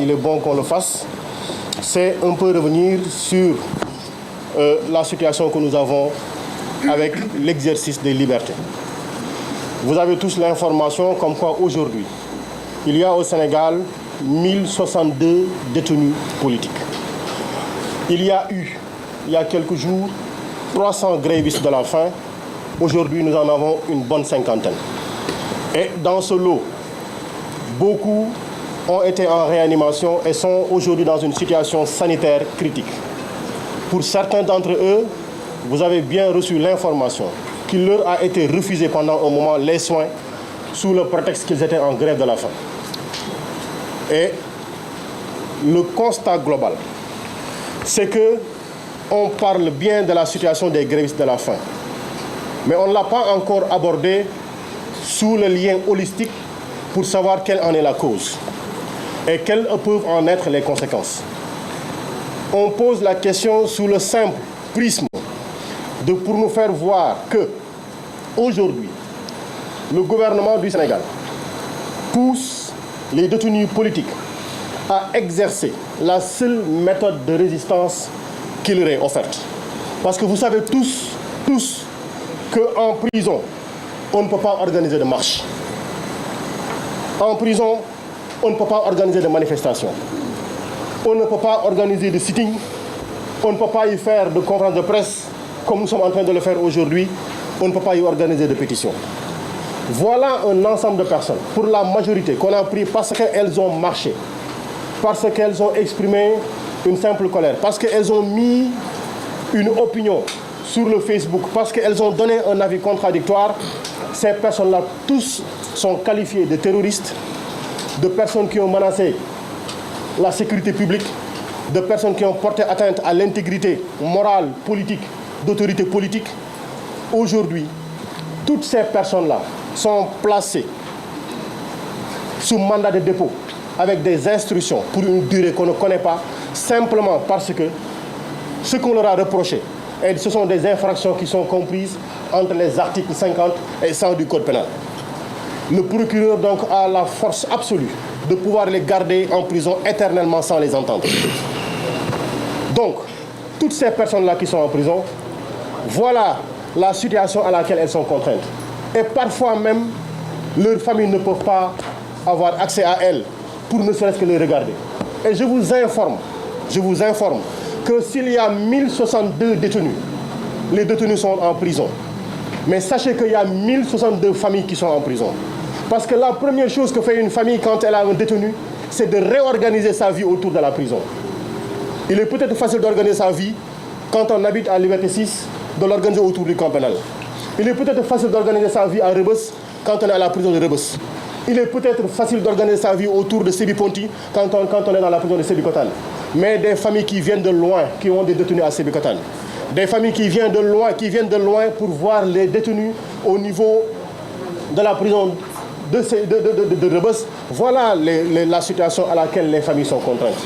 il est bon qu'on le fasse, c'est un peu revenir sur la situation que nous avons avec l'exercice des libertés. Vous avez tous l'information comme quoi aujourd'hui, il y a au Sénégal 1062 détenus politiques. Il y a eu, il y a quelques jours, 300 grévistes de la faim. Aujourd'hui, nous en avons une bonne cinquantaine. Et dans ce lot, beaucoup ont été en réanimation et sont aujourd'hui dans une situation sanitaire critique. Pour certains d'entre eux, vous avez bien reçu l'information qu'il leur a été refusé pendant un moment les soins sous le prétexte qu'ils étaient en grève de la faim. Et le constat global, c'est que on parle bien de la situation des grévistes de la faim, mais on ne l'a pas encore abordé sous le lien holistique pour savoir quelle en est la cause et quelles peuvent en être les conséquences. On pose la question sous le simple prisme pour nous faire voir que, aujourd'hui, le gouvernement du Sénégal pousse les détenus politiques à exercer la seule méthode de résistance qui leur est offerte. Parce que vous savez tous qu'en prison, on ne peut pas organiser de marche. En prison, on ne peut pas organiser de manifestations. On ne peut pas organiser de sitting. On ne peut pas y faire de conférences de presse comme nous sommes en train de le faire aujourd'hui. On ne peut pas y organiser de pétitions. Voilà un ensemble de personnes, pour la majorité, qu'on a pris parce qu'elles ont marché, parce qu'elles ont exprimé une simple colère, parce qu'elles ont mis une opinion sur le Facebook, parce qu'elles ont donné un avis contradictoire. Ces personnes-là, tous sont qualifiées de terroristes, de personnes qui ont menacé la sécurité publique, de personnes qui ont porté atteinte à l'intégrité morale, politique, d'autorité politique. Aujourd'hui, toutes ces personnes-là sont placées sous mandat de dépôt avec des instructions pour une durée qu'on ne connaît pas, simplement parce que ce qu'on leur a reproché, et ce sont des infractions qui sont comprises entre les articles 50 et 100 du Code pénal. Le procureur donc a la force absolue de pouvoir les garder en prison éternellement sans les entendre. Donc, toutes ces personnes-là qui sont en prison, voilà la situation à laquelle elles sont contraintes. Et parfois même, leurs familles ne peuvent pas avoir accès à elles pour ne serait-ce que les regarder. Et je vous informe que s'il y a 1062 détenus, les détenus sont en prison. Mais sachez qu'il y a 1062 familles qui sont en prison. Parce que la première chose que fait une famille quand elle a un détenu, c'est de réorganiser sa vie autour de la prison. Il est peut-être facile d'organiser sa vie quand on habite à Liberté 6, de l'organiser autour du camp pénal. Il est peut-être facile d'organiser sa vie à Rebeuss quand on est à la prison de Rebeuss. Il est peut-être facile d'organiser sa vie autour de Sébi Ponti quand on est dans la prison de Sébi Kotan. Mais des familles qui viennent de loin, qui ont des détenus à Sébi Kotan. Des familles qui viennent de loin pour voir les détenus au niveau de la prison de Rebeuss. Voilà la situation à laquelle les familles sont contraintes.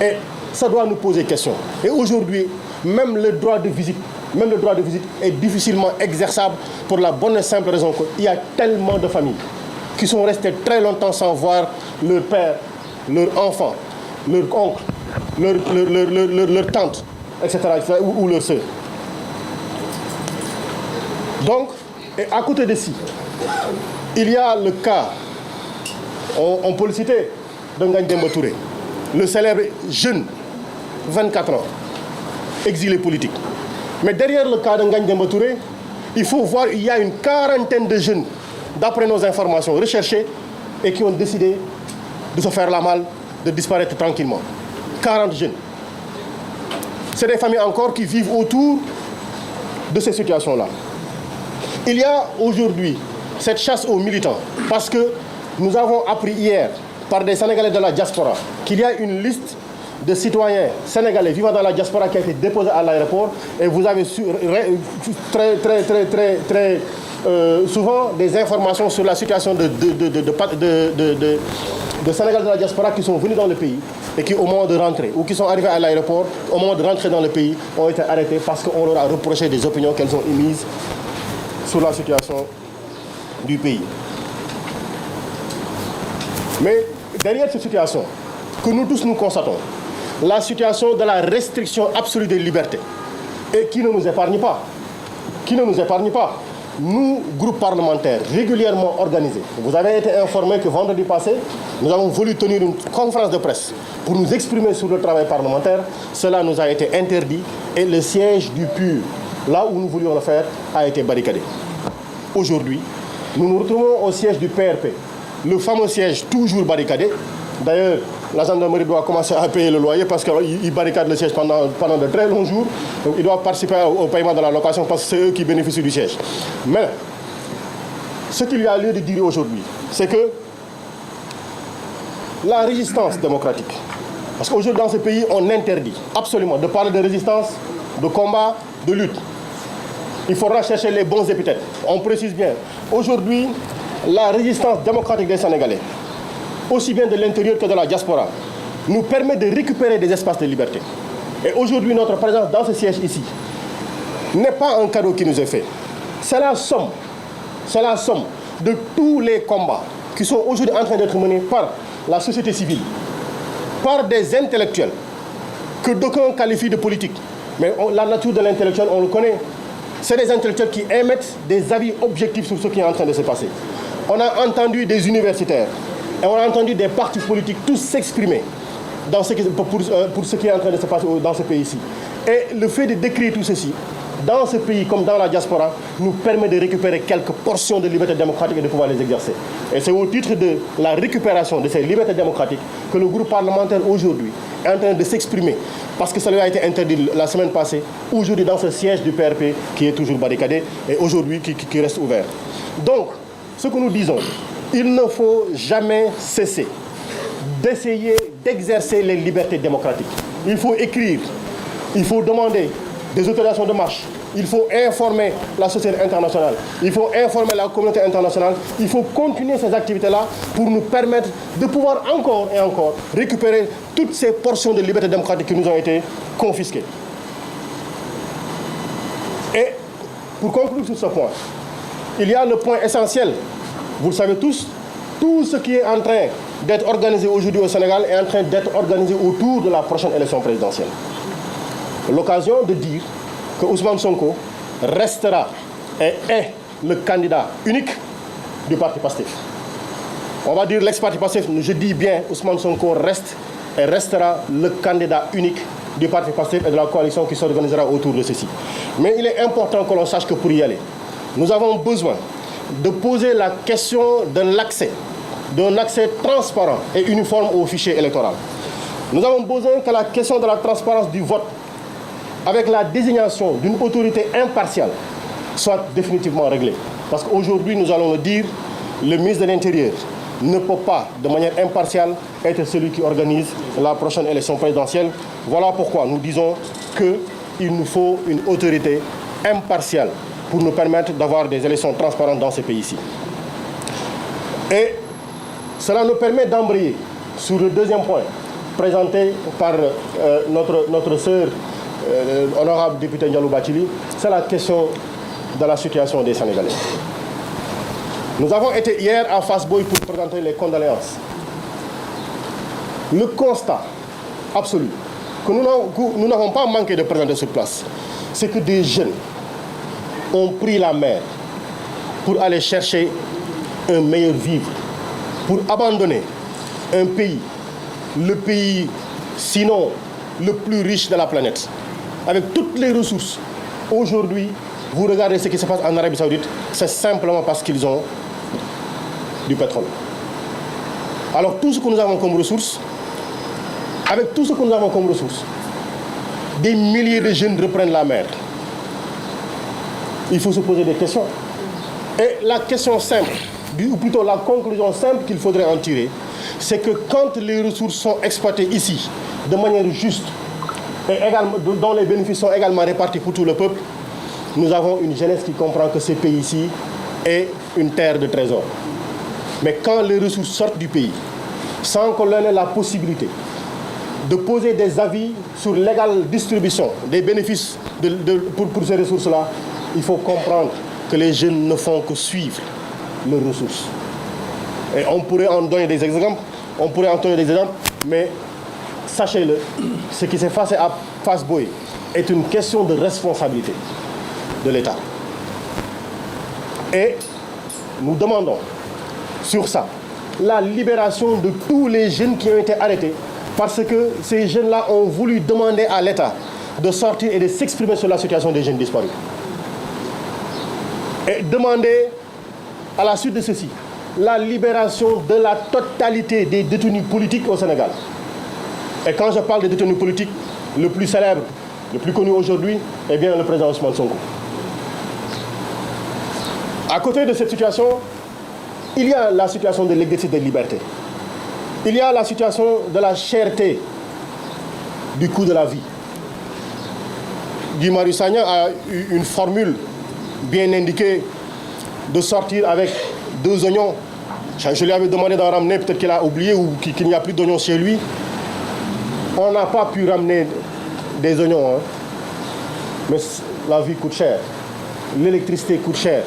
Et ça doit nous poser question. Et aujourd'hui, même le droit de visite est difficilement exerçable pour la bonne et simple raison qu'il y a tellement de familles qui sont restées très longtemps sans voir leur père, leur enfant, leur oncle, leur tante, etc., ou leur sœur. Donc, et à côté de ci, il y a le cas, on peut le citer, de Ngagne Demba Touré, le célèbre jeune, 24 ans, exilé politique. Mais derrière le cas de Ngagne Demba Touré, il faut voir qu'il y a une quarantaine de jeunes, d'après nos informations recherchées, et qui ont décidé de se faire la malle, de disparaître tranquillement. 40 jeunes. C'est des familles encore qui vivent autour de ces situations-là. Il y a aujourd'hui cette chasse aux militants, parce que nous avons appris hier par des Sénégalais de la diaspora qu'il y a une liste de citoyens sénégalais vivant dans la diaspora qui a été déposée à l'aéroport, et vous avez très souvent des informations sur la situation de Sénégalais de la diaspora qui sont venus dans le pays et qui, au moment de rentrer, ou qui sont arrivés à l'aéroport, au moment de rentrer dans le pays, ont été arrêtés parce qu'on leur a reproché des opinions qu'elles ont émises sur la situation du pays. Mais derrière cette situation, que nous tous nous constatons, la situation de la restriction absolue des libertés, et qui ne nous épargne pas. Qui ne nous épargne pas. Nous, groupe parlementaire régulièrement organisé, vous avez été informés que vendredi passé, nous avons voulu tenir une conférence de presse pour nous exprimer sur le travail parlementaire. Cela nous a été interdit et le siège du PUR, là où nous voulions le faire, a été barricadé. Aujourd'hui, nous nous retrouvons au siège du PRP, le fameux siège toujours barricadé. D'ailleurs, la gendarmerie doit commencer à payer le loyer parce qu'ils barricadent le siège pendant de très longs jours. Donc, ils doivent participer au paiement de la location parce que c'est eux qui bénéficient du siège. Mais ce qu'il y a lieu de dire aujourd'hui, c'est que la résistance démocratique, parce qu'aujourd'hui dans ce pays, on interdit absolument de parler de résistance, de combat, de lutte. Il faudra chercher les bons épithètes. On précise bien, aujourd'hui, la résistance démocratique des Sénégalais, aussi bien de l'intérieur que de la diaspora, nous permet de récupérer des espaces de liberté. Et aujourd'hui, notre présence dans ce siège ici n'est pas un cadeau qui nous est fait. C'est la somme de tous les combats qui sont aujourd'hui en train d'être menés par la société civile, par des intellectuels que d'aucuns qualifient de politiques. Mais la nature de l'intellectuel, on le connaît. C'est des intellectuels qui émettent des avis objectifs sur ce qui est en train de se passer. On a entendu des universitaires, et on a entendu des partis politiques tous s'exprimer pour ce qui est en train de se passer dans ce pays-ci. Et le fait de décrire tout ceci, dans ce pays comme dans la diaspora, nous permet de récupérer quelques portions de liberté démocratique et de pouvoir les exercer. Et c'est au titre de la récupération de ces libertés démocratiques que le groupe parlementaire aujourd'hui est en train de s'exprimer. Parce que ça lui a été interdit la semaine passée, aujourd'hui dans ce siège du PRP qui est toujours barricadé et aujourd'hui qui reste ouvert. Donc, ce que nous disons, il ne faut jamais cesser d'essayer d'exercer les libertés démocratiques. Il faut écrire, il faut demander des autorisations de marche, il faut informer la société internationale, il faut informer la communauté internationale, il faut continuer ces activités-là pour nous permettre de pouvoir encore et encore récupérer toutes ces portions de liberté démocratique qui nous ont été confisquées. Et pour conclure sur ce point, il y a le point essentiel. Vous le savez tous, tout ce qui est en train d'être organisé aujourd'hui au Sénégal est en train d'être organisé autour de la prochaine élection présidentielle. L'occasion de dire que Ousmane Sonko restera et est le candidat unique du parti PASTEF. On va dire l'ex-parti PASTEF, je dis bien Ousmane Sonko reste et restera le candidat unique du parti PASTEF et de la coalition qui s'organisera autour de ceci. Mais il est important que l'on sache que pour y aller, nous avons besoin de poser la question de l'accès, d'un accès transparent et uniforme au fichier électoral. Nous avons besoin que la question de la transparence du vote, avec la désignation d'une autorité impartiale, soit définitivement réglée. Parce qu'aujourd'hui, nous allons le dire, le ministre de l'Intérieur ne peut pas, de manière impartiale, être celui qui organise la prochaine élection présidentielle. Voilà pourquoi nous disons qu'il nous faut une autorité impartiale pour nous permettre d'avoir des élections transparentes dans ce pays-ci. Et cela nous permet d'embrayer sur le deuxième point présenté par notre sœur, honorable député Ndiallo Bathily, c'est la question de la situation des Sénégalais. Nous avons été hier à Fass Boye pour présenter les condoléances. Le constat absolu que nous n'avons pas manqué de présenter sur place, c'est que des jeunes ont pris la mer pour aller chercher un meilleur vivre, pour abandonner un pays, le pays sinon le plus riche de la planète, avec toutes les ressources. Aujourd'hui, vous regardez ce qui se passe en Arabie Saoudite, c'est simplement parce qu'ils ont du pétrole. Alors tout ce que nous avons comme ressources, avec tout ce que nous avons comme ressources, des milliers de jeunes reprennent la mer. Il faut se poser des questions. Et la question simple, ou plutôt la conclusion simple qu'il faudrait en tirer, c'est que quand les ressources sont exploitées ici, de manière juste, et également, dont les bénéfices sont également répartis pour tout le peuple, nous avons une jeunesse qui comprend que ce pays-ci est une terre de trésors. Mais quand les ressources sortent du pays, sans qu'on leur ait la possibilité de poser des avis sur l'égale distribution des bénéfices pour ces ressources-là, il faut comprendre que les jeunes ne font que suivre leurs ressources. Et on pourrait en donner des exemples, mais sachez-le, ce qui s'est passé à Fass Boye est une question de responsabilité de l'État. Et nous demandons sur ça la libération de tous les jeunes qui ont été arrêtés parce que ces jeunes-là ont voulu demander à l'État de sortir et de s'exprimer sur la situation des jeunes disparus. Et demander à la suite de ceci la libération de la totalité des détenus politiques au Sénégal. Et quand je parle des détenus politiques, le plus célèbre, le plus connu aujourd'hui, est bien le président Ousmane Sonko. À côté de cette situation, il y a la situation de l'exercice des libertés. Il y a la situation de la cherté du coût de la vie. Guy Marius Sagna a eu une formule bien indiquée de sortir avec 2 oignons. Je lui avais demandé d'en ramener, peut-être qu'il a oublié ou qu'il n'y a plus d'oignons chez lui. On n'a pas pu ramener des oignons, hein. Mais la vie coûte cher. L'électricité coûte cher.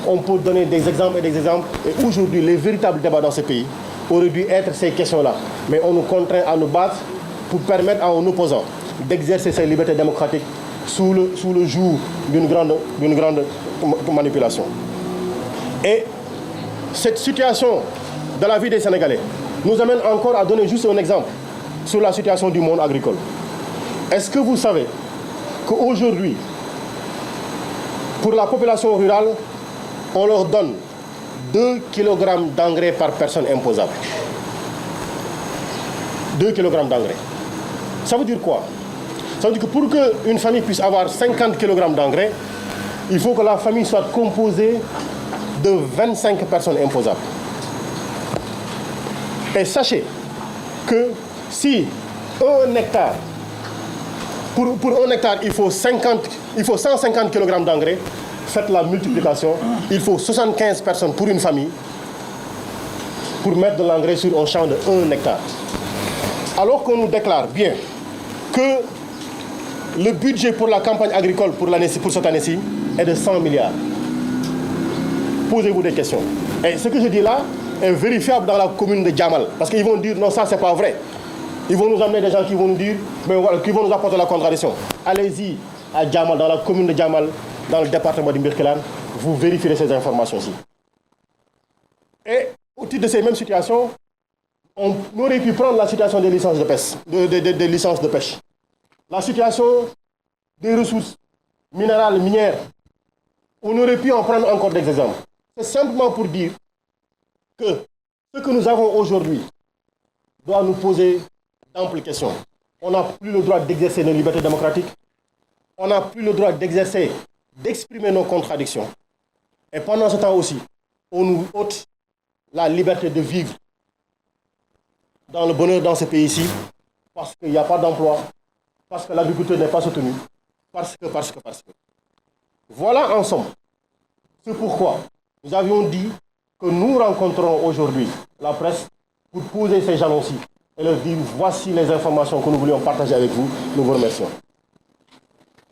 On peut donner des exemples et des exemples. Et aujourd'hui, les véritables débats dans ce pays auraient dû être ces questions-là. Mais on nous contraint à nous battre pour permettre à un opposant d'exercer ses libertés démocratiques sous le joug d'une grande manipulation. Et cette situation de la vie des Sénégalais nous amène encore à donner juste un exemple sur la situation du monde agricole. Est-ce que vous savez qu'aujourd'hui, pour la population rurale, on leur donne 2 kg d'engrais par personne imposable. 2 kg d'engrais. Ça veut dire quoi? Ça veut dire que pour qu'une famille puisse avoir 50 kg d'engrais, il faut que la famille soit composée de 25 personnes imposables. Et sachez que si un hectare, pour un hectare, il faut 150 kg d'engrais, faites la multiplication, il faut 75 personnes pour une famille pour mettre de l'engrais sur un champ de 1 hectare. Alors qu'on nous déclare bien que le budget pour la campagne agricole pour cette année-ci est de 100 milliards. Posez-vous des questions. Et ce que je dis là est vérifiable dans la commune de Djamal. Parce qu'ils vont dire non, ça c'est pas vrai. Ils vont nous amener des gens qui vont nous dire, mais voilà, qui vont nous apporter la contradiction. Allez-y à Djamal, dans la commune de Djamal, dans le département de Birkelane, vous vérifierez ces informations-ci. Et au titre de ces mêmes situations, on aurait pu prendre la situation des licences de pêche, des licences de pêche. La situation des ressources minérales, minières. On aurait pu en prendre encore des exemples. C'est simplement pour dire que ce que nous avons aujourd'hui doit nous poser d'amples questions. On n'a plus le droit d'exercer nos libertés démocratiques. On n'a plus le droit d'exprimer nos contradictions. Et pendant ce temps aussi, on nous ôte la liberté de vivre dans le bonheur dans ce pays-ci, parce qu'il n'y a pas d'emploi, parce que l'agriculture n'est pas soutenue, parce que. Voilà en somme. C'est pourquoi nous avions dit que nous rencontrons aujourd'hui la presse pour poser ces jalons-ci et leur dire voici les informations que nous voulions partager avec vous. Nous vous remercions.